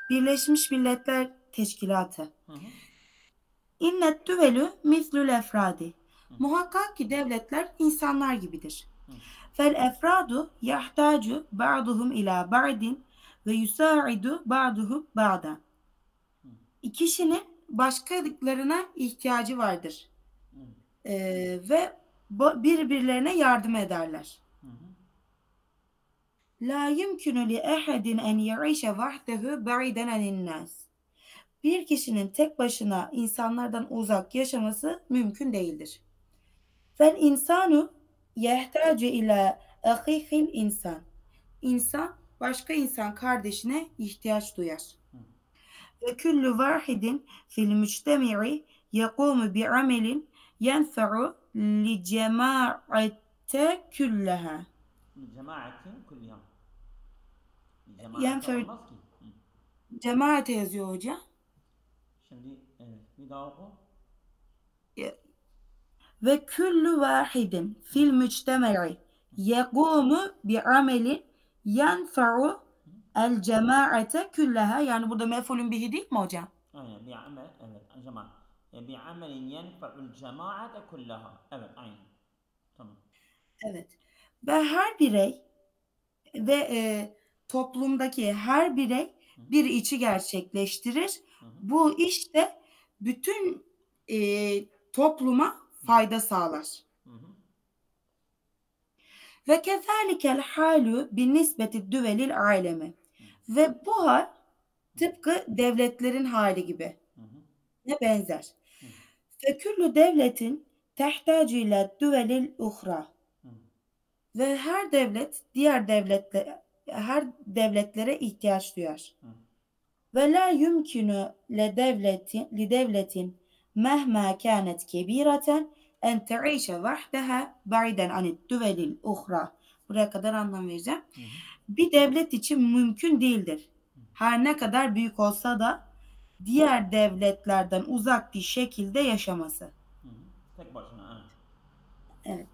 Birleşmiş Milletler Teşkilatı. Hı hı. İnnet düvelü mislül efradi. Hı. Muhakkak ki devletler insanlar gibidir. Hı. Fel efradu yahtacu ba'duhum ila ba'din ve yusaidu ba'duhum ba'dan. Hı. Kişinin başkalarına ihtiyacı vardır. Hı. Ve birbirlerine yardım ederler. Hı hı. La yumkinu li ahadin en ya'işe vahdehu ba'iden anin nas. Bir kişinin tek başına insanlardan uzak yaşaması mümkün değildir. Fel insanu yehtacu ila ahihil insan. İnsan başka insan kardeşine ihtiyaç duyar. Hı. Ve küllü vahidin fil müctemi'i yekumu bi amelin yenfe'u li cemaate külleha. Cemaatin kulliha. Cemaate Yenfe'u olmaz ki. Hı. cemaate yazıyor hocam. Şimdi evet, bir daha oku. Ve küllü vahidin fil müctemi'i yekumu bi amelin yenfe'u el cemaate külleha. Yani burada mef'ulün bihi değil mi hocam? Aynen. Bi'amel. Evet. Cemaat. Bi'amelin yenfe'ul cemaate kullaha. Evet. Aynen. Tamam. Evet. Ve her birey ve toplumdaki her birey Hı. bir işi gerçekleştirir. Hı hı. Bu iş de bütün topluma fayda sağlar. Hı hı. Ve kezalikel halu bin nispeti düvelil alemi. Ve bu hal tıpkı devletlerin hali gibi Hı hı. ne benzer. Hı. Fe küllü devletin tehtacu ile düvelil uhra. Hı. Ve her devletlere ihtiyaç duyar. Hı. Ve la yumkinu li devletin mehma kânet kebîreten en te'işe vahdeha ba'iden anid düvelil uhra. Buraya kadar anlam vereceğim. Hı hı. Bir devlet için mümkün değildir. Her ne kadar büyük olsa da diğer devletlerden uzak bir şekilde yaşaması. Hı hı. Tek başına. Evet.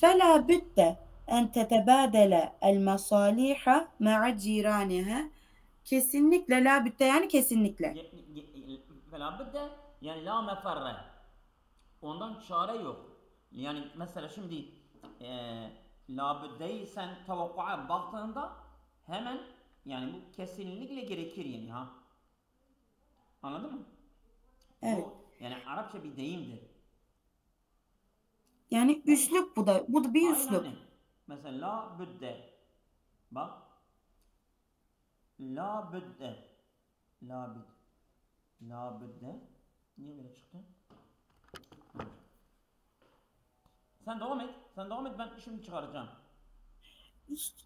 فَلَا بُدَّ en tetebadele el masaliha ma'a ciraniha. Kesinlikle la bütte yani kesinlikle. Felabüdde yani la meferre. Ondan çare yok. Yani mesela şimdi labüddeyi sen tavakkua baktığında hemen yani bu kesinlikle gerekir yani ha. Anladın mı? Evet. Bu yani Arapça bir deyimdir. Yani üslup bu da. Bu da bir üslup. Aynen. Mesela la büdde. Bak. La büdde. La büdde. La büdde. Niye böyle çıktı? Evet. Sen devam et. Sen devam et. Ben şimdi çıkaracağım.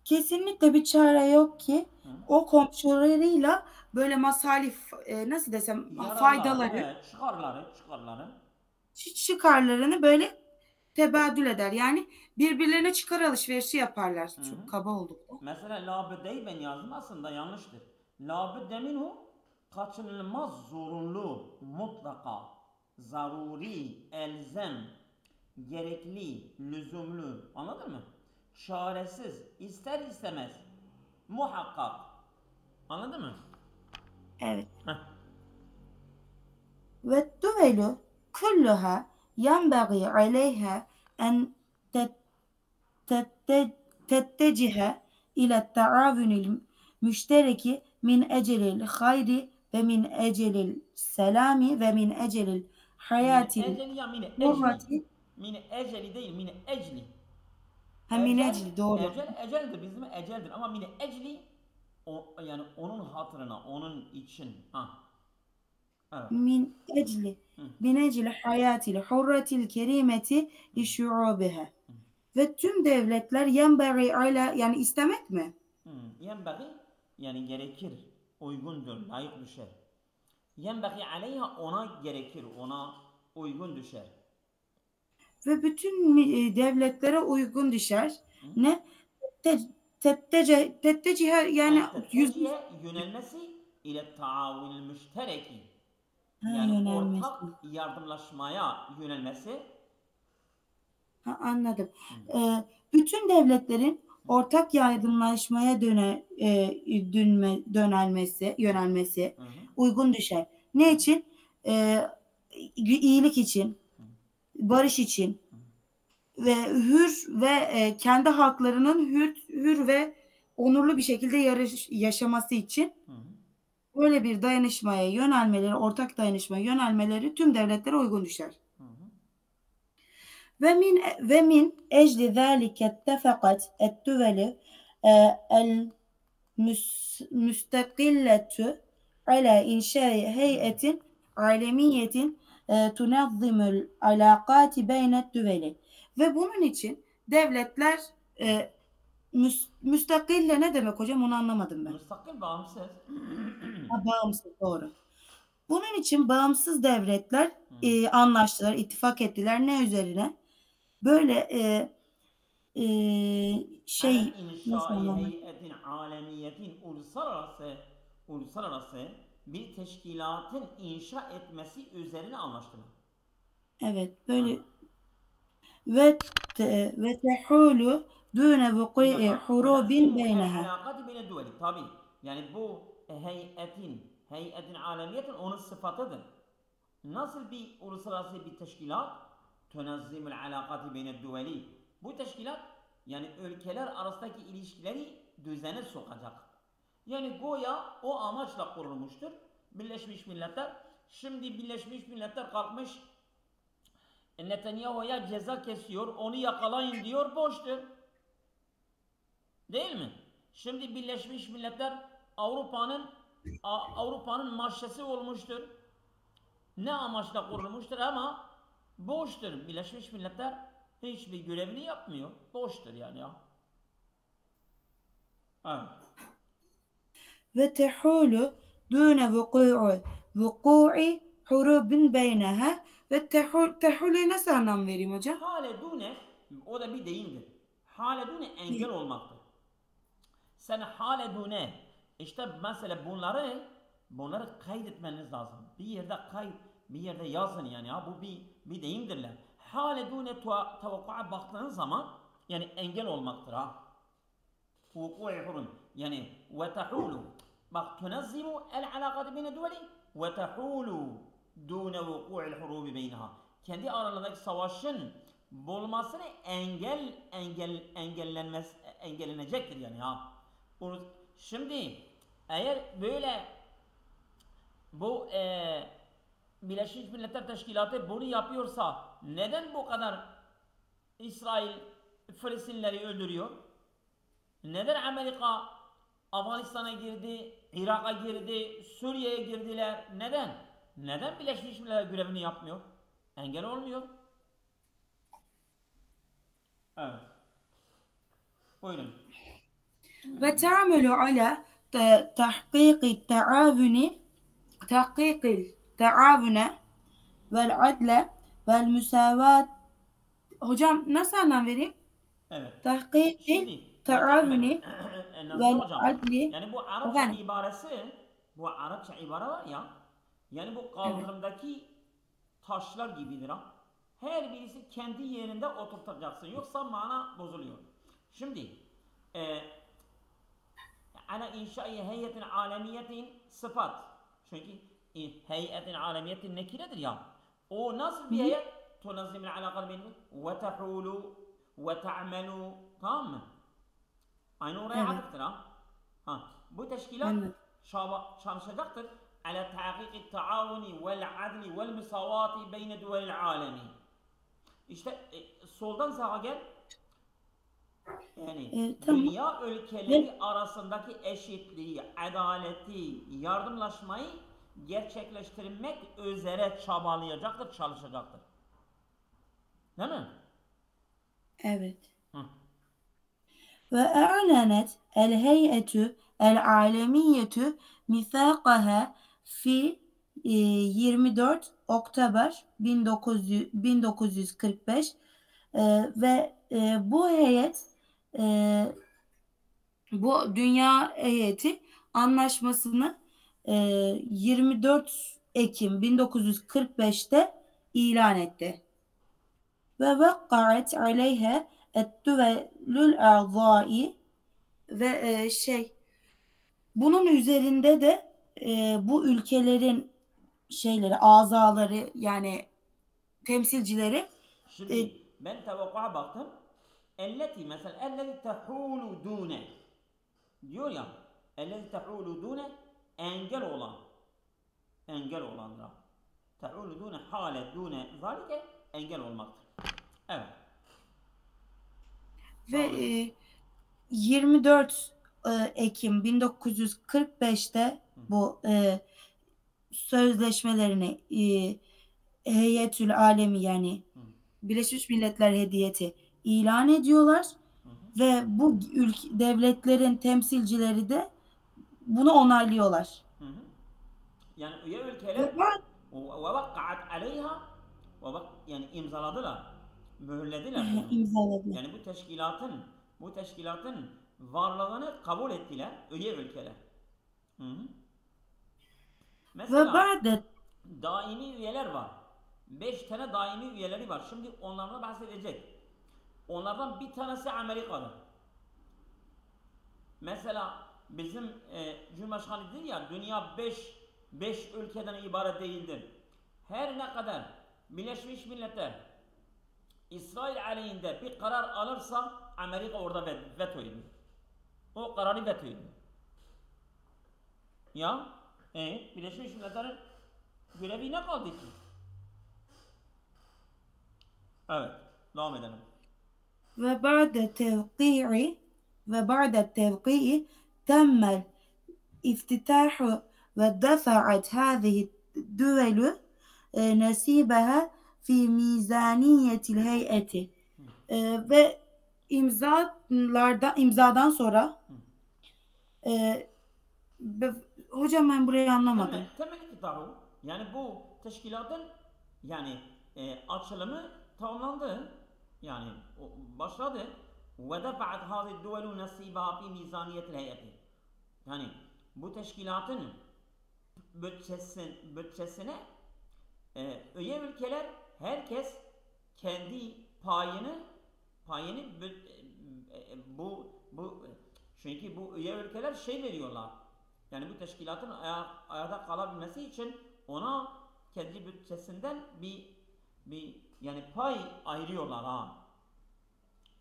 Kesinlikle bir çare yok ki Hı. o komşularıyla böyle masalif nasıl desem Yararlar. faydaları Evet. Çıkarları. çıkarlarını böyle tebadül eder. Yani birbirlerine çıkar alışverişi yaparlar. Hı hı. Çok kaba oldu bu. Mesela labüddeyi ben yazdım aslında yanlıştır. Labüdde minhu kaçınılmaz zorunlu, mutlaka, zaruri, elzem, gerekli, lüzumlu. Anladın mı? Çaresiz, ister istemez, muhakkak. Anladın mı? Evet. Heh. Ve düvelü kulluha yenbagî aleyha en tettecihe ile taavünil müştereki min ecelil hayri ve min ecelil selami ve min ecelil Mine hayatil eceli ya mine ecli. hurrati. Mine eceli değil, mine ecli. Ha min Ecel, ecli doğru. eceldir bizim eceldir ama mine ecli o, yani onun hatırına, onun için. Ha. Evet. Min ecli Hı. min ecli hayatil hurratil kerimeti Hı. li şuubiha. Hı. Ve tüm devletler yenbagî ala yani istemek mi? Yenbagî yani gerekir, uygundur, layık düşer. Yenbagî aleyha ona gerekir, ona uygun düşer. Ve bütün devletlere uygun düşer. Hı? Ne? Tettecihe yani yüz Tetteciye yönelmesi ile taavunil müştereki yani ortak yönelmesi. yardımlaşmaya yönelmesi. Ha, anladım. Hı. Bütün devletlerin ortak yardımlaşmaya yönelmesi Hı hı. uygun düşer. Ne için? İyilik için, Hı barış için hı. ve kendi halklarının hür ve onurlu bir şekilde yaşaması için Hı hı. böyle bir dayanışmaya yönelmeleri, ortak dayanışmaya yönelmeleri tüm devletlere uygun düşer. Hı hı. ومن أجل ذلك اتفقت الدول المستقلة على إنشاء هيئة عالمية تنظم العلاقات بين الدول. Ve bunun için devletler müstakille ne demek hocam, onu anlamadım ben. Müstakil, bağımsız. Bağımsız, doğru. Bunun için bağımsız devletler Hı hı. anlaştılar, ittifak ettiler. Ne üzerine? Böyle e, Alel nasıl inşai anlamı? heyetin alemiyetin uluslararası bir teşkilatın inşa etmesi üzerine anlaştılar. Evet, Ha. böyle ve tehulu dune Bir vuku'i dakika. hurubin Tünezzimu el beyneha. alakati beyne duveli. Tabi. Yani bu heyetin alemiyetin onun sıfatıdır. Nasıl bir uluslararası bir teşkilat? Tünezzimul alakati beyne duveli. Bu teşkilat yani ülkeler arasındaki ilişkileri düzene sokacak. Yani Goya o amaçla kurulmuştur. Birleşmiş Milletler. Şimdi Birleşmiş Milletler kalkmış Netanyahu'ya ceza kesiyor. Onu yakalayın diyor. Boştur. Değil mi? Şimdi Birleşmiş Milletler Avrupa'nın marşası olmuştur. Ne amaçla kurulmuştur ama boştur. Birleşmiş Milletler hiçbir görevini yapmıyor. Boştur yani ya. Evet. Ve tehulu dune vuku'i hurubin beyneha. Ve tehule nasıl anlam vereyim hocam? Haledune, o da bir deyimdir. Haledune engel olmaktır. Sen haledune, işte mesela bunları kaydetmeniz lazım. Bir yerde yazın yani ya, bu bir deyimdirler. Haledune tavakku'a baktığınız zaman yani engel olmaktır ha. Vuku'i hurun yani ve tahulu. Bak, tunazzimu el alakati beyne duveli ve tahulu dune vuku'il hurubi beyneha. Kendi aralarındaki savaşın bulmasını engellenecektir yani ha. Şimdi eğer böyle bu Birleşmiş Milletler Teşkilatı bunu yapıyorsa neden bu kadar İsrail Filistinlileri öldürüyor? Neden Amerika Afganistan'a girdi, Irak'a girdi, Suriye'ye girdiler? Neden? Neden Birleşmiş Milletler görevini yapmıyor? Engel olmuyor. Evet. Buyurun. Ve ta'amelu ala tahkiki taavune vel adle vel müsavat. Hocam nasıl anlam vereyim? Evet. Tahkiki Şimdi ve ta'melu taavuni Nazlı vel hocam. adli. Yani bu Arapça Efendim? ibaresi, bu Arapça ibare var ya, yani bu Evet. kaldırımdaki taşlar gibidir ha. Her birisi kendi yerinde oturtacaksın. Yoksa mana bozuluyor. Şimdi e, ana inşai heyetin alemiyetin sıfat. Çünkü heyetin alemiyetin nekiredir ya. O nasıl Hı bir hı. heyet? Tunazzimin alakalı benim. Ve tehulu ve te'melu. Tamam mı? Aynı oraya Evet. atıftır ha. Ha. Bu teşkilat Anladım. çalışacaktır. Ala tahkiki taavuni vel adli vel musavati beyne duvelil alemi. İşte soldan sağa gel. Yani Tamam. dünya Ve ülkeleri arasındaki eşitliği, adaleti, yardımlaşmayı gerçekleştirmek üzere çabalayacaktır, çalışacaktır. Değil mi? evet. Hı. Ve e'lenet el heyetü el alemiyetu mithaqaha fi 24 Oktober 1945 ve bu heyet e, bu dünya heyeti anlaşmasını 24 Ekim 1945'te ilan etti. Ve vakkaat aleyhe et-düvelül a'zai ve bunun üzerinde de bu ülkelerin azaları yani temsilcileri e, Şimdi ben tevakkuğa baktım. Elleti mesela elleti tehulu dune diyor ya. Elleti tehulu dune engel olan. Engel olanlara. Tehulu dune hale dune zalike engel olmaktır. Evet. ve Devam edelim. 24 Ekim 1945'te bu sözleşmelerini Heyetül Alemi yani Birleşmiş Milletler Heyeti ilan ediyorlar Hı hı. ve bu devletlerin temsilcileri de bunu onaylıyorlar. Hı hı. Yani üye ülkeler Ve ben وَوَقَّعَتْ عَلَيْهَا yani imzaladılar, mühürlediler bunu. imzaladılar. Yani bu teşkilatın varlığını kabul ettiler üye ülkeler. Hı hı. Ve Mesela ben de daimi üyeler var. 5 tane daimi üyeleri var. Şimdi onlardan bahsedecek. Onlardan bir tanesi Amerika'da. Mesela bizim Cumhurbaşkanı dedi ya dünya 5 ülkeden ibaret değildir. Her ne kadar Birleşmiş Milletler İsrail aleyhinde bir karar alırsa Amerika orada veto ediyor. O kararı veto ediyor. Ya Birleşmiş Milletler'in görevi ne kaldı ki? Evet, devam edelim. ve بعد توقيع وبعد التوقيع تم الافتتاح ودفعت هذه الدول نصيبها في ميزانية الهيئة. Ve imzadan sonra e, hocam ben burayı anlamadım. Temel iftitahu yani bu teşkilatın yani açılımı tamamlandı. Yani başladı. Ve defa'at hâzi duvelu nasîbâ fî mizaniyetil heyeti. Yani bu teşkilatın bütçesine üye ülkeler herkes kendi payını bu çünkü bu üye ülkeler veriyorlar. Yani bu teşkilatın ayakta kalabilmesi için ona kendi bütçesinden bir yani pay ayırıyorlar ha.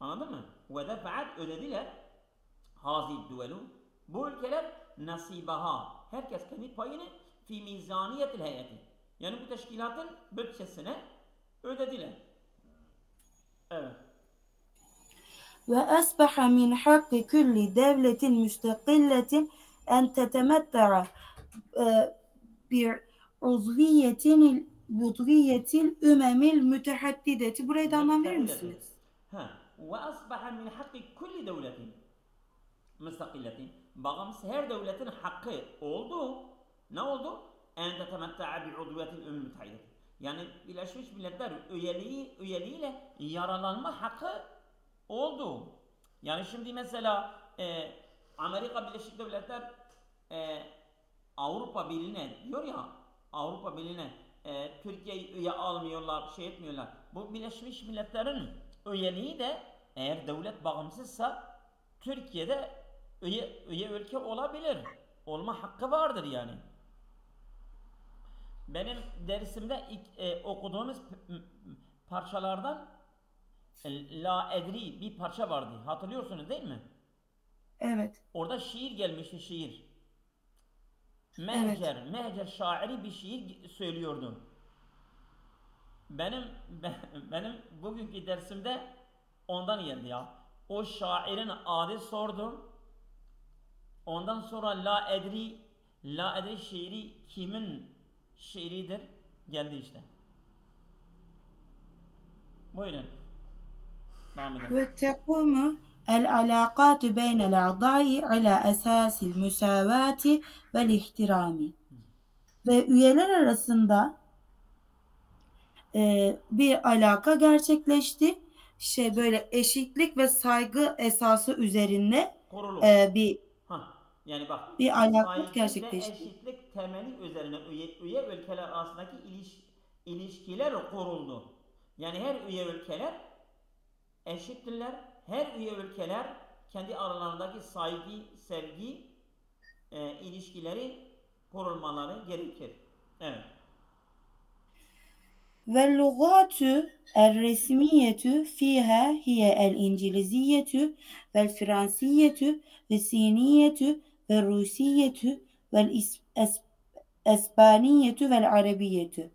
Anladın mı? Ve defaat ödediler hazi duvelu bu ülkeler nasibaha herkes kendi payını fi mizaniyetil heyeti yani bu teşkilatın bütçesine ödediler. Evet. وأصبح من حق كل دولة مستقلة أن تتمتع بعضوية الأمم المتحدة. Burayı da anlam verir Müttehideti. misiniz? Ha. Ve asbaha min hakki kulli devletin müstakilletin. Bağımsız her devletin hakkı oldu. Ne oldu? En tetemetta'a bi udviyetil ümmül müttehideti. Yani Birleşmiş Milletler üyeliğiyle yararlanma hakkı oldu. Yani şimdi mesela Amerika Birleşik Devletler Avrupa Birliği'ne diyor ya Avrupa Birliği'ne Türkiye'yi üye almıyorlar, etmiyorlar. Bu Birleşmiş Milletler'in üyeliği de eğer devlet bağımsızsa Türkiye'de üye ülke olabilir. Olma hakkı vardır yani. Benim dersimde okuduğumuz parçalardan La Edri bir parça vardı. Hatırlıyorsunuz değil mi? Evet. Orada şiir gelmişti şiir. Evet. Mehcer şairi bir şiir söylüyordu. Benim bugünkü dersimde ondan geldi ya. O şairin adı sordum. Ondan sonra La Edri şiiri kimin şiiridir? Geldi işte. Buyurun. Devam edelim. وتقوم العلاقات بين الأعضاء على أساس المساواة والاحترام. Ve üyeler arasında bir alaka gerçekleşti. Böyle eşitlik ve saygı esası üzerinde Kurulu. bir Yani bak bir alaka saygı ve gerçekleşti. eşitlik temeli üzerine üye ülkeler arasındaki ilişkiler kuruldu. Yani her üye ülkeler eşittirler. Her üye ülkeler kendi aralarındaki saygı, sevgi, ilişkileri korunmaları gerekir. Evet. واللغات الرسمية فيها هي الإنجليزية والفرنسية والصينية والروسية والإسبانية والعربية. Hı hı.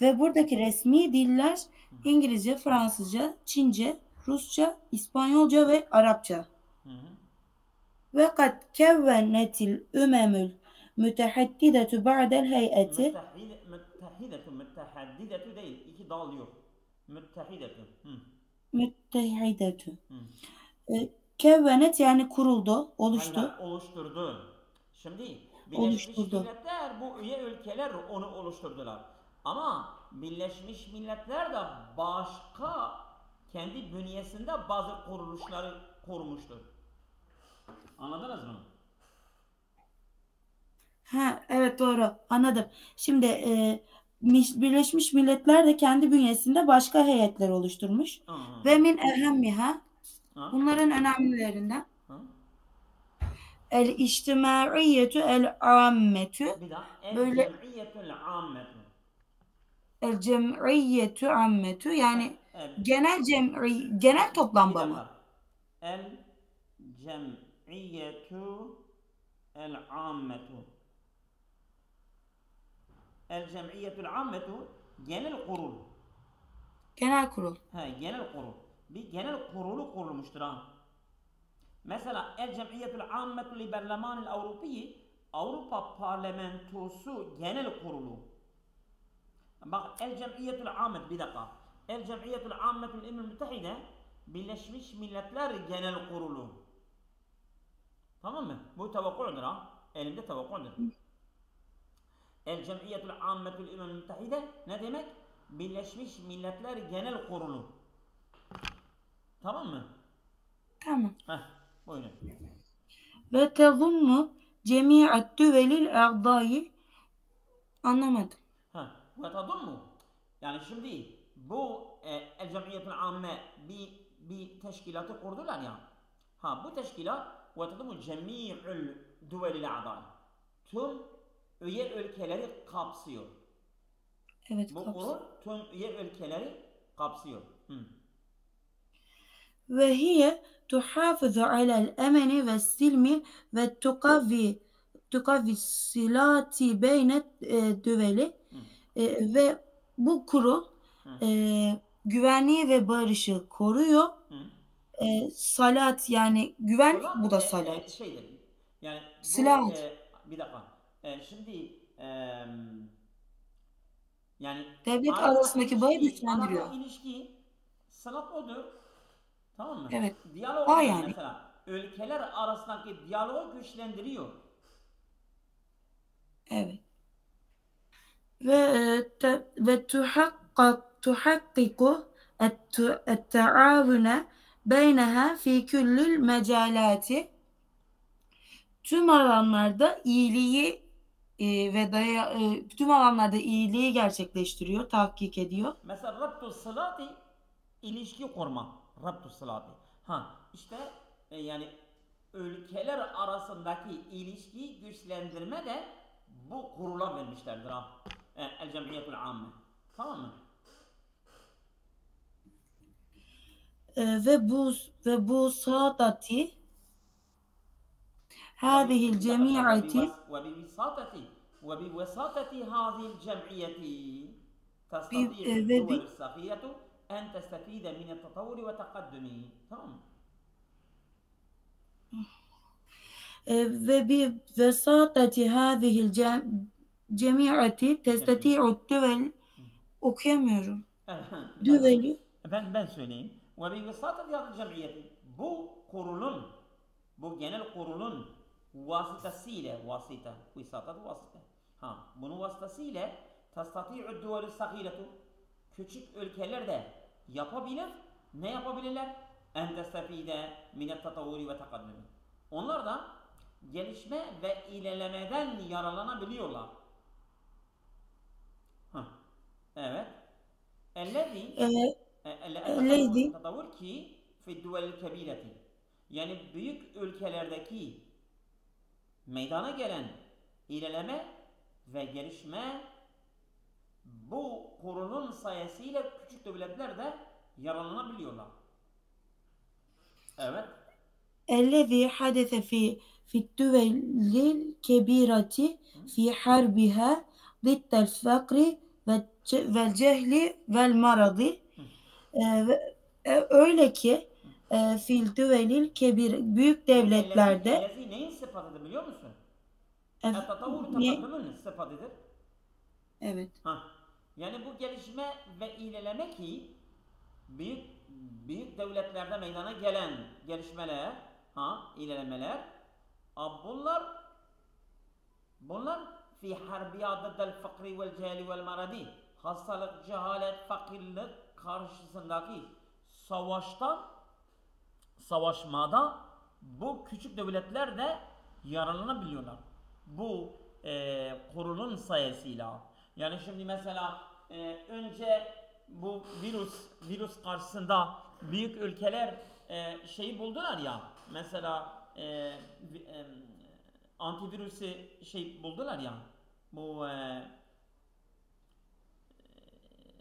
Ve buradaki resmi diller İngilizce, Fransızca, Çince, Rusça, İspanyolca ve Arapça. Hı hı. وقد كونت الأمم المتحدة بعد الهيئة Müttehidetü değil. İki dal yok. Müttehidetü. Hı. متحدة. Hı. Kevvenet yani kuruldu, oluştu, Hayır, oluşturdu. Şimdi Birleşmiş oluşturdu. Milletler bu üye ülkeler onu oluşturdular. Ama Birleşmiş Milletler de başka kendi bünyesinde bazı kuruluşları kurmuştur. Anladınız mı? Ha, evet doğru anladım. Şimdi Birleşmiş Milletler de kendi bünyesinde başka heyetler oluşturmuş. Hı hı. Ve min ehemmiha Hı? bunların önemlilerinden Hı? el içtimaiyyetü el ammetü Bir daha. El böyle cem'iyetül ammetü. el cem'iyyetü ammetü yani genel Bir toplanma mı? dakika. El cem'iyetü el ammetü. El cem'iyetül ammetü genel kurul. Genel kurul. Genel kurul. Bir genel kurulu kurulmuştur ha. Mesela El Cem'iyetül Ammetü li Berlemanil Avrupi Avrupa Parlamentosu Genel Kurulu. Bak El Cem'iyetül Ammet bir dakika. El Cem'iyetül Ammetül İmmül Müttehide Birleşmiş Milletler Genel Kurulu. Tamam mı? Bu tevakkuudur ha. Elimde tevakkuudur. El Cem'iyetül Ammetül İmmül Müttehide ne demek? Birleşmiş Milletler Genel Kurulu. Tamam mı? Tamam. Heh, buyurun. Ve tezummu cemi'at düvelil a'dayı anlamadım. Ve tadummu. Yani şimdi bu El Cemiyetül Amme bir teşkilatı kurdular ya. Bu teşkilat ve tadummu cemi'ül düvelil a'dayı. Tüm üye ülkeleri kapsıyor. Evet Bu kurul tüm üye ülkeleri kapsıyor. Ve hiye tuhafızu alel emeni ve silmi ve tukavvi silati beynet düveli. Ve bu kurul güvenliği ve barışı koruyor. Salat yani güven bu da salat. Şeydir. Yani bu Silah. bir dakika. Şimdi yani Devlet arasındaki bağı güçlendiriyor. aradaki ilişki sanat odur. Tamam mı? Evet. Diyalog Bağ odur yani. mesela. Ülkeler arasındaki diyaloğu güçlendiriyor. Evet. Ve tuhakkiku et-taavune beyneha fi küllül mecalati tüm alanlarda iyiliği tüm alanlarda iyiliği gerçekleştiriyor, tahkik ediyor. Mesela rabtu salati ilişki kurma. Rabtu salati. İşte yani ülkeler arasındaki ilişkiyi güçlendirme de bu kurula vermişlerdir ha. El Cemiyetül Amme. Tamam mı? Ve bu saadati هذه الجميعة وبوساطة هذه الجمعية تستطيع الدول الصغيرة أن تستفيد من التطور وتقدمه. Tamam mı? وبوساطة هذه الجميعة تستطيع الدول okuyamıyorum. Düveli. Ben söyleyeyim. وبوساطة هذه الجمعية bu genel kurulun vasıtasıyla bunun vasıtasıyla tastati'u duvalü sagiretu küçük ülkeler de yapabilir. Ne yapabilirler? En testefide minet tatavvuri ve takaddumi. Onlar da gelişme ve ilerlemeden yararlanabiliyorlar. Evet. Ellezî tatavvur ki fi duvelil kebireti. Yani büyük ülkelerdeki meydana gelen ilerleme ve gelişme bu kurulun sayesıyla küçük devletler de yararlanabiliyorlar. Evet. الذي حدث في الدول الكبيرة في حربها ضد الفقر والجهل والمرض. Öyle ki fil düvelil kebir büyük devletlerde Ellezi neyin sıfatıdır biliyor musun? Et-tatavvur ne? takaddumun sıfatıdır. Evet. Ha. Yani bu gelişme ve ilerleme ki büyük devletlerde meydana gelen gelişmeler, ilerlemeler, bunlar fi harbiyadetel fakri vel cehli vel maradi, hastalık, cehalet, fakirlik karşısındaki savaşmada bu küçük devletler de yararlanabiliyorlar. Bu kurulun sayesıyla. Yani şimdi mesela önce bu virüs karşısında büyük ülkeler şeyi buldular ya. Mesela antivirüsü buldular ya. Bu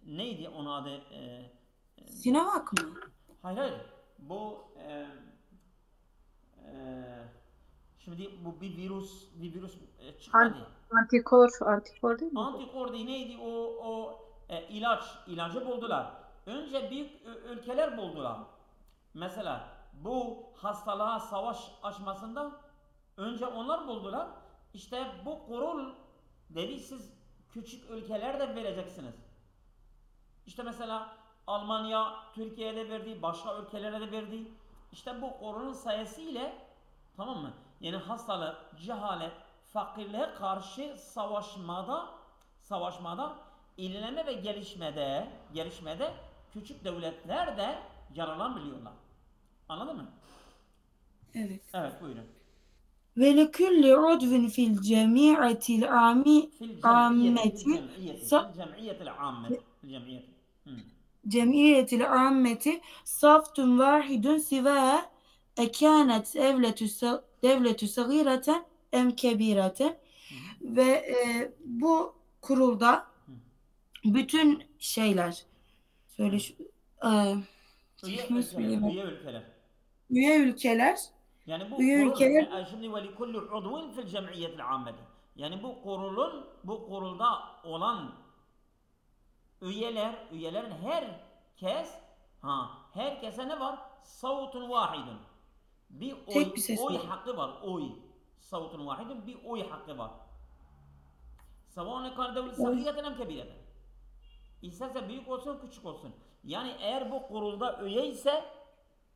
neydi onun adı? Sinovac mı? Hayır. Bu şimdi bu bir virüs çıkmadı. Antikor değil mi? Antikor değil neydi o ilacı buldular. Önce büyük ülkeler buldular. Mesela bu hastalığa savaş açmasında önce onlar buldular. İşte bu kurul dedi siz küçük ülkeler de vereceksiniz. İşte mesela Almanya Türkiye'de verdi, başka ülkelere de verdi. İşte bu kurulun sayesinde tamam mı? Yani hastalık, cehalet, fakirliğe karşı savaşmada ilerleme ve gelişmede küçük devletler de yararlanabiliyorlar. Anladın mı? Evet. Evet buyurun. Ve likulli udvin fil cemiyetil ammeti cemiyetil ammeti saftun vahidun sivaha ekânet devletü sagireten em kebireten. Ve bu kurulda bütün şeyler söyle üye ülkeler Yani bu üye kurul ülkeler şimdi ve likulli udvin fil cemiyetil ammeti. Yani bu kurulda olan üyelerin herkese ne var? Savutun vahidun. Bir tek bir ses oy var. hakkı var. Savutun vahidun bir oy hakkı var. Savane kan devlet sagireten em kebireten. İsterse büyük olsun küçük olsun. Yani eğer bu kurulda üye ise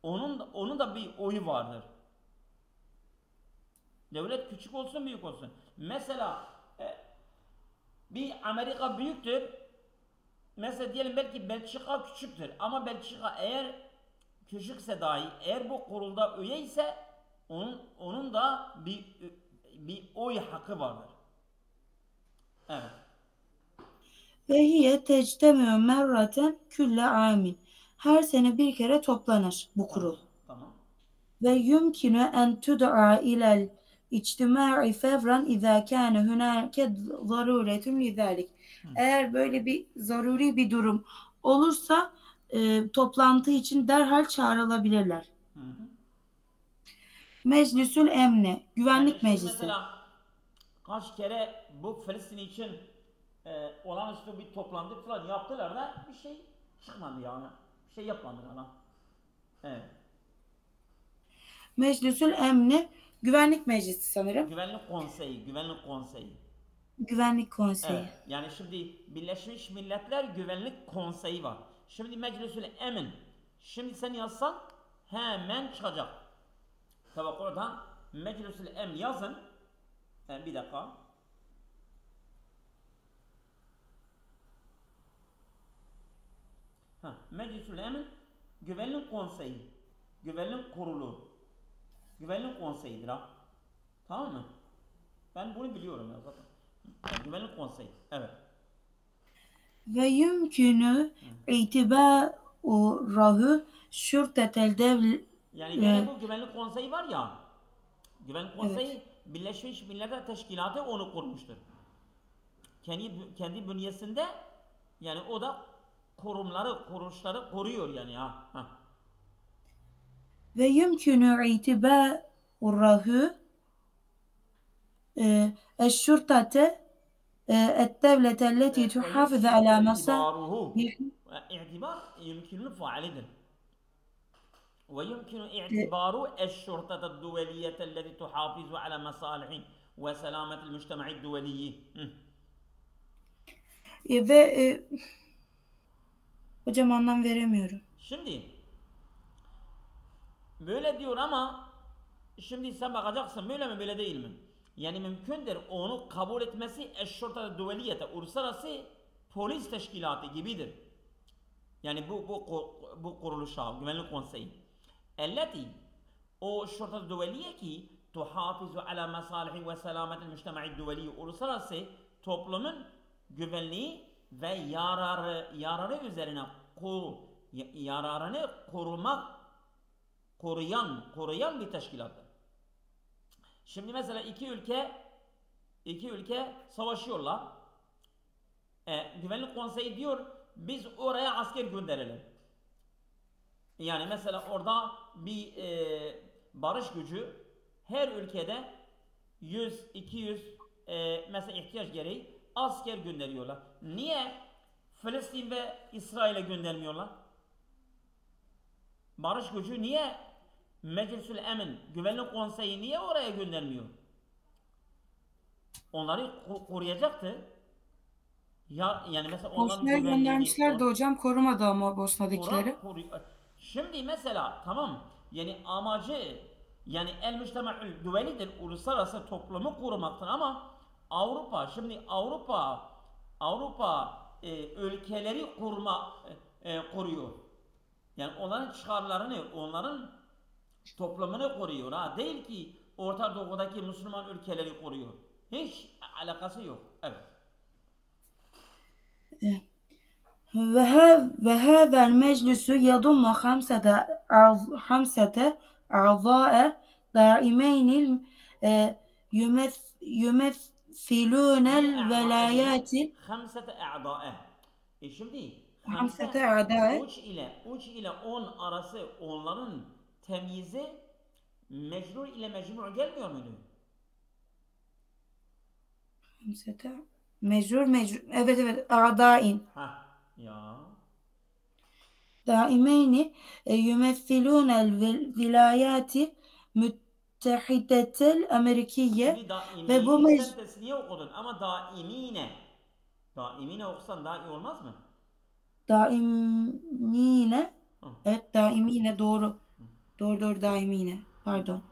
onun da bir oyu vardır. Devlet küçük olsun büyük olsun. Mesela bir Amerika büyüktür. Mesela diyelim belki Belçika küçüktür ama Belçika eğer küçükse dahi eğer bu kurulda üye ise onun da bir oy hakkı vardır. Evet. Ve hiye tectemiu merraten külle amin. Her sene bir kere toplanır bu kurul. Tamam. Ve yumkinu en tud'a ilel içtimai fevran izâ kâne hunâke zarûretun lizâlik. Eğer böyle bir zaruri bir durum olursa toplantı için derhal çağrılabilirler. Meclisül Emni, Güvenlik Yani Meclisi. mesela kaç kere bu Filistin için olağanüstü bir toplantı falan yaptılar da bir şey çıkmadı yani. Bir şey yapmadılar ama. Evet. Meclisül Emni, Güvenlik Meclisi sanırım. Güvenlik Konseyi. Güvenlik Konseyi. Evet. Yani şimdi Birleşmiş Milletler Güvenlik Konseyi var. Şimdi Meclisül Emin. Şimdi sen yazsan hemen çıkacak. Tabi oradan Meclisül Emin yazın. Bir dakika. Meclisül Emin Güvenlik Konseyi. Güvenlik Kurulu. Güvenlik Konseyi'dir ha. Tamam mı? Ben bunu biliyorum ya zaten. Güvenlik Konseyi. Evet. Ve yümkünü urahu şurtetel devl Yani gene bu güvenlik konseyi var ya, güvenlik evet. konseyi Birleşmiş Milletler Teşkilatı onu kurmuştur. Kendi bünyesinde yani o da kuruluşları koruyor yani ha. Ve yumkinu itibaruhu الشرطة الدولة التي تحافظ ويمكن على اعتباره مصالح اعتبار يمكن فاعله ويمكن اعتبار الشرطة الدولية التي تحافظ على مصالح وسلامة المجتمع الدولي. ve hocam anlam veremiyorum. Şimdi böyle diyor ama şimdi sen bakacaksın böyle mi böyle değil mi? Yani mümkündür onu kabul etmesi eşşorta duveliyete uluslararası polis teşkilatı gibidir. Yani bu kuruluşa güvenlik konseyi. Elleti o şorta duveliye ki tuhafizu ala masalihi ve selametil müştema'i duveliyi uluslararası toplumun güvenliği ve yararı üzerine yararını koruyan bir teşkilattır. Şimdi mesela iki ülke savaşıyorlar. Güvenlik konseyi diyor biz oraya asker gönderelim. Yani mesela orada bir barış gücü her ülkede 100-200 mesela ihtiyaç gereği asker gönderiyorlar. Niye Filistin ve İsrail'e göndermiyorlar? Barış gücü niye Meclisül Emin Güvenlik Konseyi niye oraya göndermiyor? Onları koruyacaktı. Ya yani mesela onların Bosna'ya güvenliğini göndermişlerdi hocam, korumadı ama Bosna'dakileri. Şimdi mesela tamam yani amacı yani el müctema'ül düvelidir uluslararası toplumu korumaktır ama Avrupa ülkeleri koruyor. Yani onların çıkarlarını, onların toplumunu koruyor ha. Değil ki Orta Doğu'daki Müslüman ülkeleri koruyor. Hiç alakası yok. Evet. وهذا المجلس يضم خمسة أعضاء دائمين يمثلون الولايات خمسة أعضاء. Şimdi خمسة أعضاء 3 ile 10 arası onların temyizi mecrur ile mecmur gelmiyor muydu? خمسة مجرور evet أعضاء Ya. دائمين يمثلون الولايات المتحدة الأمريكية Şimdi ve bu daimini sen tesniye okudun ama daimine. Daimine okusan daha iyi olmaz mı? daimine evet daimine doğru daimine pardon.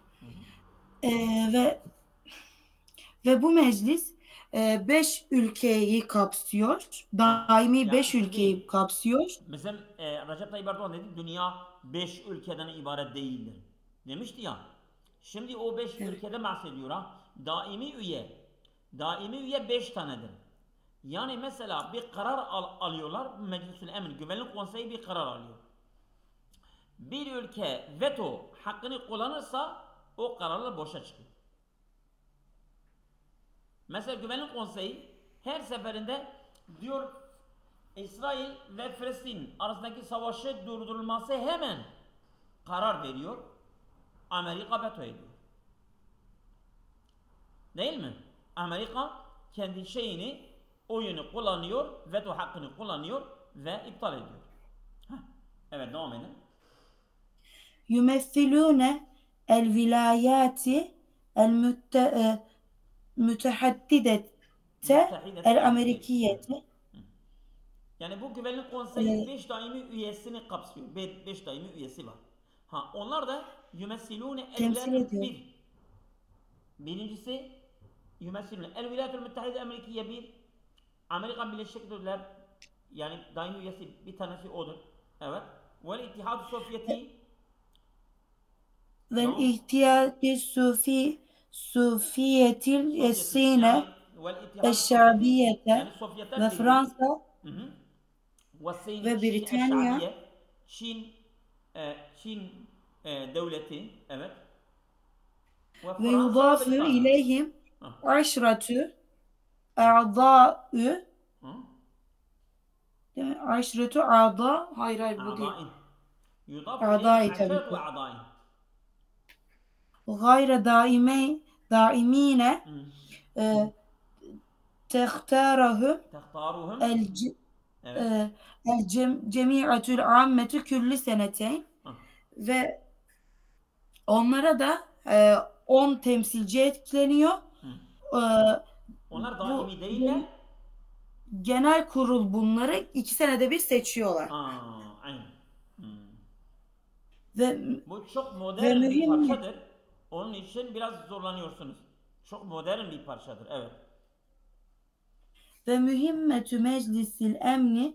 Ve bu meclis 5 ülkeyi kapsıyor. Daimi 5 ülkeyi kapsıyor. Mesela Recep Tayyip Erdoğan dedi dünya 5 ülkeden ibaret değildir. Demişti ya. Şimdi o 5 ülkeden bahsediyor ha. Daimi üye 5 tanedir. Yani mesela bir karar alıyorlar. Meclisül Emin Güvenlik Konseyi bir karar alıyor. Bir ülke veto hakkını kullanırsa o kararlar boşa çıkıyor. Mesela Güvenlik Konseyi her seferinde diyor İsrail ve Filistin arasındaki savaşı durdurulması hemen karar veriyor. Amerika veto ediyor. Değil mi? Amerika kendi oyunu kullanıyor, veto hakkını kullanıyor ve iptal ediyor. Evet, devam edin. يمثلون الولايات المتحدة الأمريكية. Yani bu Güvenlik Konseyi 5 daimi üyesini kapsıyor. 5 daimi üyesi var. Onlar da yumessilune birincisi yumessilune el Vilayetül Müttehide Amerikiye bir Amerika Birleşik Devletleri yani daimi üyesi bir tanesi odur. Evet. Vel İttihad-ı Sovyeti والاتحاد السوفيتي الصين الشعبية ve Fransa ve Britanya Çin devleti, evet. Ve Ve Fransa ve yudafu Britanya. ileyhim Ha. aşratü a'dâ'ü Hı? aşratü a'dâ hayır bu değil. A'dâin. Yudafu ileyhim A'dâ'yı tabii aşeretu ki. a'dâin. Gayre daimine Hı. tehtarahum Tehtaruhum. el Evet. cemi'atül ammetü külli seneteyn Ha. ve onlara da 10 temsilci ekleniyor. Hı. E, Onlar bu daimi değiller. genel kurul bunları 2 senede bir seçiyorlar. Aynen. Hı. Ve Bu çok ve modern bir mühim parçadır. Onun için biraz zorlanıyorsunuz. Çok modern bir parçadır. Evet. ve mühimmetü meclisil emni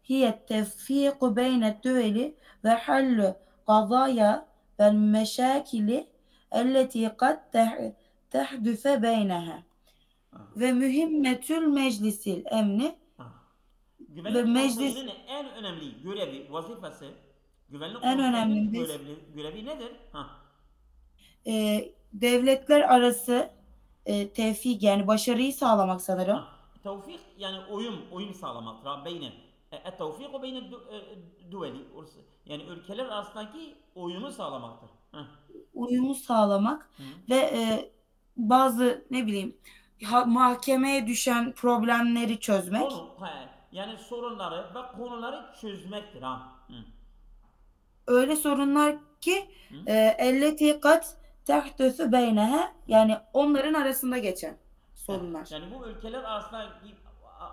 hiye tevfiku beyne düveli ve hallu qadaya ve meşakili elleti kad tehdüfe beyneha. Ha. Ve mühimmetül meclisil emni Ha. ve Güvenlik meclis konseyinin en önemli görevi, vazifesi, güvenlik en konseyinin önemli görevi nedir? Ha. devletler arası tevfik yani başarıyı sağlamak sanırım. Ha. Tevfik yani uyum sağlamaktır. Beyne. Tevfik beyne duveli. Yani ülkeler arasındaki uyumu sağlamaktır. Ha. Uyumu sağlamak Hı. ve bazı ne bileyim mahkemeye düşen problemleri çözmek. Yani sorunları ve konuları çözmektir. Ha. Hı. Öyle sorunlar ki Hı. elleti kat tehdüsü beyneha yani onların arasında geçen sorunlar. Yani bu ülkeler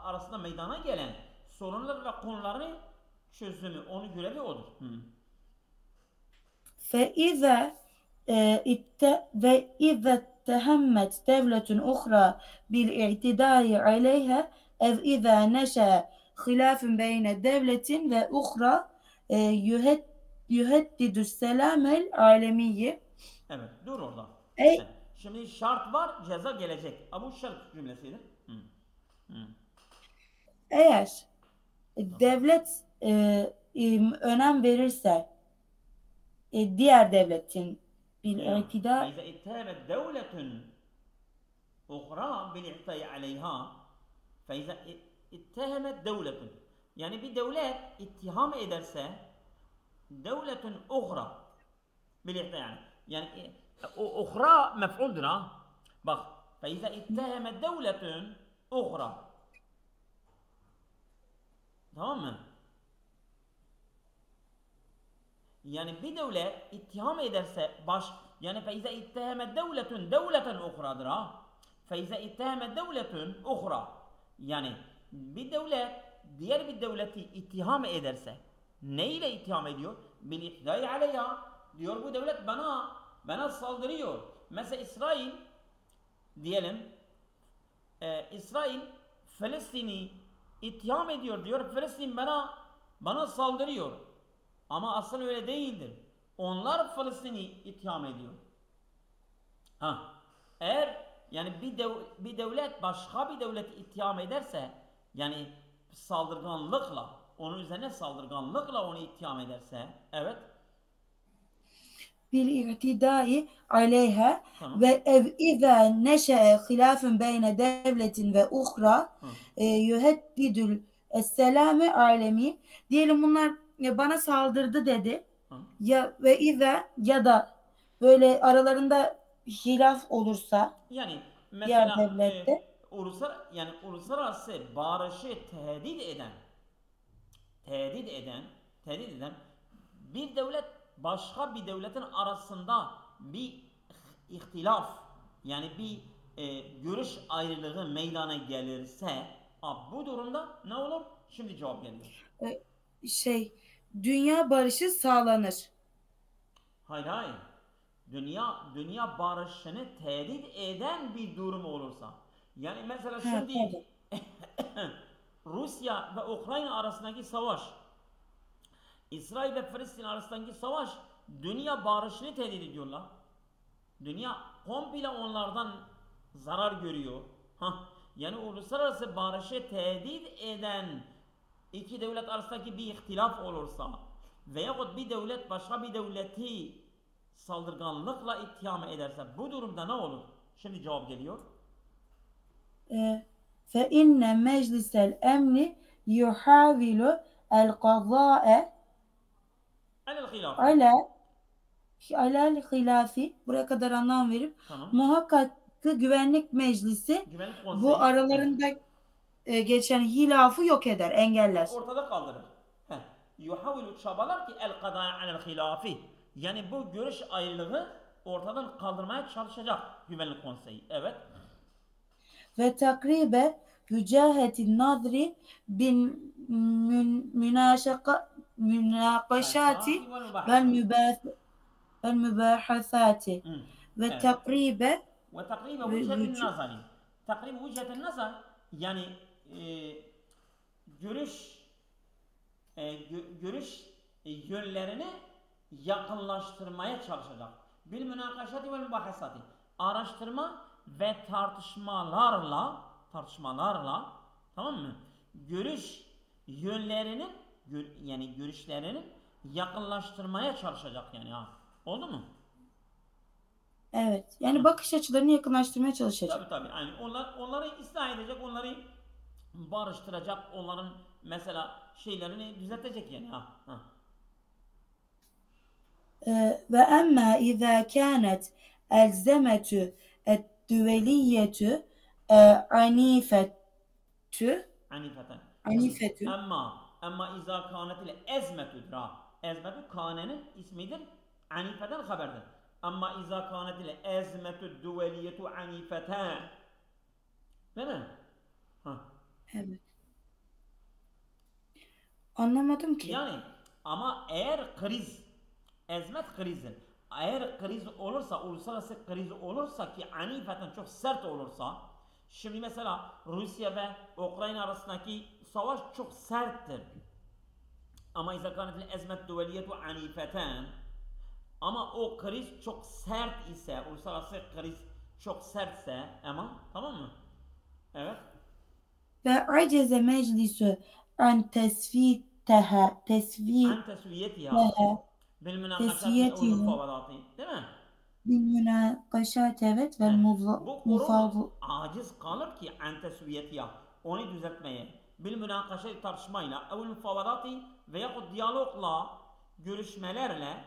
arasında meydana gelen sorunlar ve konuları çözümü, onun görevi odur. Hı. فإذا وإذا اتهمت دولة أخرى بالاعتداء عليها أو إذا نشأ خلاف بين دولة وأخرى يهدد السلام العالمي. Evet, dur orada. أي Şimdi şart var, ceza gelecek. Bu şart cümlesidir. Hı. Hı. eğer devlet önem verirse diğer devletin بالاعتداء فإذا اتهمت دولة أخرى بالاعتداء عليها فإذا اتهمت دولة yani bir devlet ittiham ederse devletun ukhra بالاعتداء yani o ukhra mef'uldur ha. Bak فإذا اتهمت دولة أخرى tamam mı? Yani bir devlet ittiham ederse yani فإذا اتهمت دولة دولة أخراdır ha. فإذا اتهمت دولة أخرى yani bir devlet diğer bir devleti ittiham ederse neyle ittiham ediyor? Bil ihtidai aleyha diyor bu devlet bana saldırıyor. Mesela İsrail diyelim İsrail Filistin'i ittiham ediyor diyor. Filistin bana saldırıyor. Ama asıl öyle değildir. Onlar Filistin'i ittiham ediyor. Eğer yani bir devlet başka bir devleti ittiham ederse yani saldırganlıkla onun üzerine saldırganlıkla onu ittiham ederse evet بالاعتداء عليها tamam. وإذا نشأ خلاف بين دولة وأخرى يهدد السلام العالمي diyelim bunlar bana saldırdı dedi. Ya ve iza ya da böyle aralarında hilaf olursa Yani diğer mesela devlette uluslararası barışı tehdit eden bir devlet başka bir devletin arasında bir ihtilaf yani bir görüş ayrılığı meydana gelirse bu durumda ne olur? Şimdi cevap geliyor. Dünya barışı sağlanır. Hayır. Dünya barışını tehdit eden bir durum olursa. Yani mesela şimdi Rusya ve Ukrayna arasındaki savaş, İsrail ve Filistin arasındaki savaş dünya barışını tehdit ediyorlar. Dünya komple onlardan zarar görüyor. Yani uluslararası barışı tehdit eden iki devlet arasındaki bir ihtilaf olursa veyahut bir devlet başka bir devleti saldırganlıkla ittiham ederse bu durumda ne olur? Şimdi cevap geliyor. فإن مجلس الأمن يحاول القضاء Alel hilaf. alel hilafi, buraya kadar anlam verip Tamam. muhakkak ki güvenlik meclisi Güvenlik konseyi. bu aralarında geçen hilafı yok eder, engeller. Ortada kaldırır. Yuhavilu çabalar ki el kadaya alel hilafi. Yani bu görüş ayrılığı ortadan kaldırmaya çalışacak güvenlik konseyi. Evet. Ve takribe vücahetin nadri bin münakaşati vel mübahasati ve takribe vücetin nazari. Takribe vücetin nazar yani görüş yönlerini yakınlaştırmaya çalışacak. Bil münakaşati vel mübahasati. Araştırma ve tartışmalarla tamam mı? Görüş yönlerinin yani görüşlerinin yakınlaştırmaya çalışacak yani ha. Oldu mu? Evet. Yani bakış açılarını yakınlaştırmaya çalışacak. Tabii. Yani onları ıslah edecek, onları barıştıracak, onların mesela şeylerini düzeltecek yani ha. Ve emma izâ kânet elzemetü düveliyetü anifetü Ama izâ kânet ile ezmetüdür ha. Ezmetü kânenin ismidir. Anifeten haberdir. Ama izâ kânet ile ezmetü düveliyetü anifeten. Değil mi? Evet. Anlamadım ki. Yani ama eğer ezmet krizdir. Eğer kriz olursa, uluslararası kriz olursa ki anifeten çok sert olursa, şimdi mesela Rusya ve Ukrayna arasındaki savaş çok serttir. Ama izâ kânet ezmet düveliyetu anifeten, ama o kriz çok sert ise, uluslararası kriz çok sertse ama tamam mı? Evet. Ve aceze meclisu an tesviyetiha bil münakaşati ve mufavadatı, değil mi? Bil münakaşati, evet, ve bu kurum aciz kalır ki an tesviyetiha, onu düzeltmeye, bil münakaşati tartışmayla ve mufavadatı veyahut diyalogla, görüşmelerle,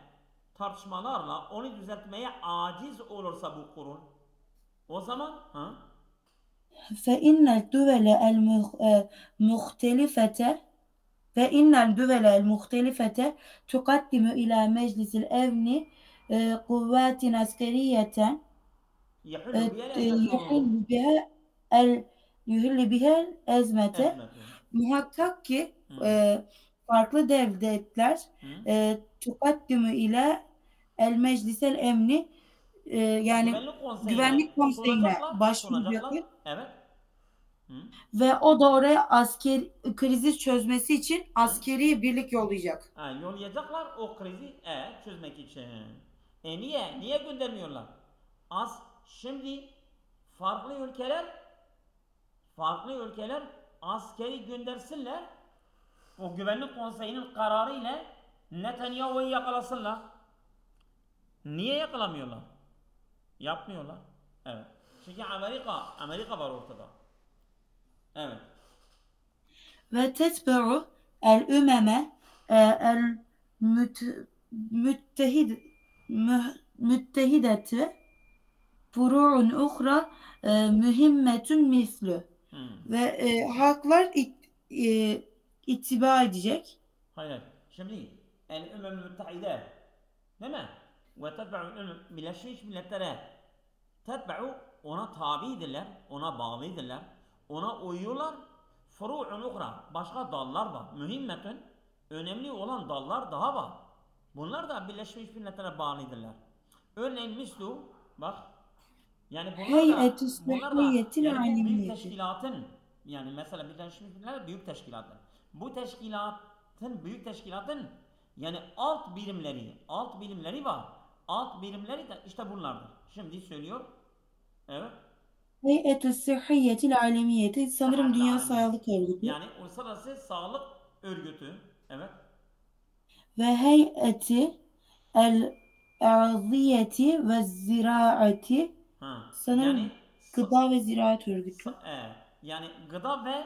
tartışmalarla onu düzeltmeye aciz olursa bu kurum, o zaman فإن الدول المختلفة تقدم إلى مجلس الأمن قوات عسكرية يحل بها الأزمة. Muhakkak ki farklı devletler tukaddimu ile el meclisel emni, yani güvenlik konseyine başvuracaklar. Evet. Ve o da oraya krizi çözmesi için askeri birlik yollayacak. Yollayacaklar o krizi çözmek için. Niye göndermiyorlar? Şimdi farklı ülkeler askeri göndersinler. O güvenlik konseyinin kararı ile Netanyahu'yu yakalasınlar. Niye yakalamıyorlar? Yapmıyorlar. Evet. Çünkü Amerika var ortada. Evet. Ve tetbe'u el-ümeme müttehideti furu'un uhra mühimmetün mislü. Ve halklar ittiba edecek. Hayır. Şimdi el-ümem müttehide, değil mi? Ve tetbe'u Birleşmiş Milletler'e ona tabidirler, ona bağlıdırlar, ona uyuyorlar. Furu'un uhra, başka dallar var. Mühimmetün, önemli olan dallar daha var. Bunlar da Birleşmiş Milletler'e bağlıdırlar. Örneğin mislu, bak, yani bunlar da yani büyük teşkilatın, yani mesela Birleşmiş Milletler büyük teşkilatlar. Bu büyük teşkilatın yani alt birimleri var. Alt birimleri de işte bunlardır. Şimdi söylüyor. Evet. Heyetü Sıhhiyetil Alemiyeti, sanırım Dünya Sağlık Örgütü. Yani Uluslararası Sağlık Örgütü. Evet. ve heyeti el-erziyeti ve ziraati, Ha. Yani sanırım gıda ve ziraat örgütü. yani gıda ve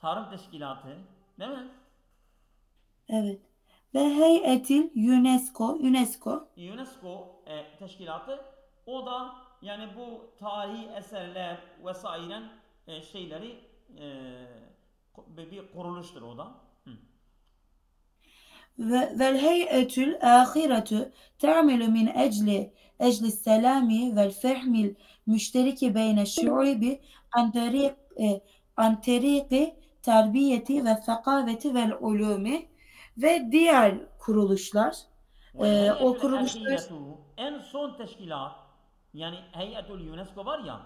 tarım teşkilatı değil mi? Evet. Ve heyetil UNESCO UNESCO teşkilatı o da yani bu tarihi eserler vesaire şeyleri bir kuruluştur o da. Hı. ve vel heyetül ahiretu ta'melu min ecli selami vel fehmil müşteriki beyne şuubi an tarik an teriki terbiyeti ve sakaveti vel ulumi, ve diğer kuruluşlar, Vel o heyetül kuruluşlar, ahiretu en son teşkilat yani heyetül UNESCO var ya.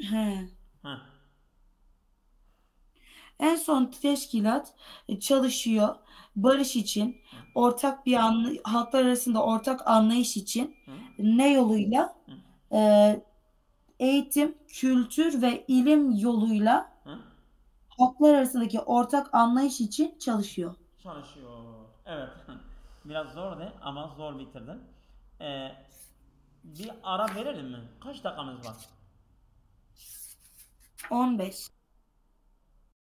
he, Hı. en son teşkilat çalışıyor barış için, ortak bir halklar arasında ortak anlayış için, Hı. ne yoluyla? Hı. E, Eğitim, kültür ve ilim yoluyla Hı. halklar arasındaki ortak anlayış için çalışıyor. Çalışıyor. Evet. Biraz zordu ama zor bitirdim. Ee, bir ara verelim mi? Kaç dakikamız var? 15.